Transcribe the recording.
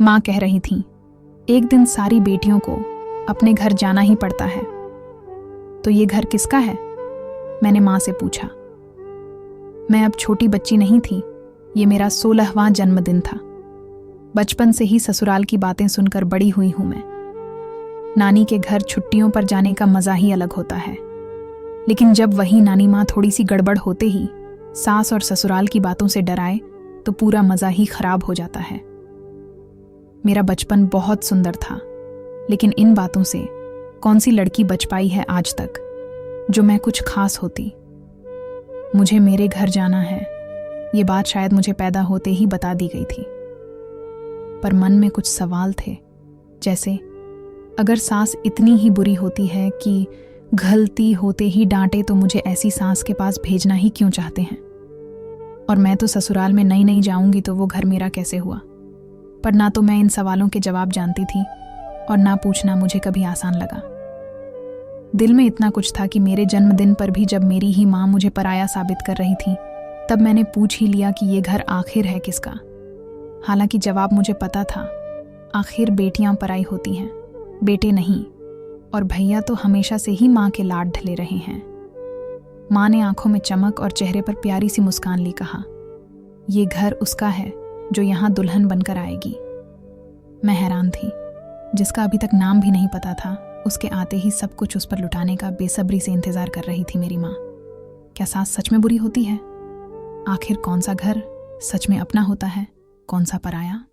माँ कह रही थीं, एक दिन सारी बेटियों को अपने घर जाना ही पड़ता है। तो ये घर किसका है? मैंने माँ से पूछा। मैं अब छोटी बच्ची नहीं थी, ये मेरा 16वां जन्मदिन था। बचपन से ही ससुराल की बातें सुनकर बड़ी हुई हूं मैं। नानी के घर छुट्टियों पर जाने का मजा ही अलग होता है, लेकिन जब वही नानी माँ थोड़ी सी गड़बड़ होते ही सास और ससुराल की बातों से डराए तो पूरा मजा ही खराब हो जाता है। मेरा बचपन बहुत सुंदर था, लेकिन इन बातों से कौन सी लड़की बच पाई है आज तक जो मैं कुछ खास होती। मुझे मेरे घर जाना है, ये बात शायद मुझे पैदा होते ही बता दी गई थी, पर मन में कुछ सवाल थे, जैसे अगर सास इतनी ही बुरी होती है कि गलती होते ही डांटे तो मुझे ऐसी सास के पास भेजना ही क्यों चाहते हैं। और मैं तो ससुराल में नई नई जाऊंगी तो वो घर मेरा कैसे हुआ। पर ना तो मैं इन सवालों के जवाब जानती थी और ना पूछना मुझे कभी आसान लगा। दिल में इतना कुछ था कि मेरे जन्मदिन पर भी जब मेरी ही माँ मुझे पराया साबित कर रही थी, तब मैंने पूछ ही लिया कि ये घर आखिर है किसका। हालांकि जवाब मुझे पता था, आखिर बेटियां पराई होती हैं, बेटे नहीं। और भैया तो हमेशा से ही माँ के लाड ढले रहे हैं। माँ ने आंखों में चमक और चेहरे पर प्यारी सी मुस्कान ली कहा, ये घर उसका है जो यहाँ दुल्हन बनकर आएगी। मैं हैरान थी, जिसका अभी तक नाम भी नहीं पता था, उसके आते ही सब कुछ उस पर लुटाने का बेसब्री से इंतजार कर रही थी मेरी माँ। क्या सास सच में बुरी होती है? आखिर कौन सा घर सच में अपना होता है, कौन सा पराया?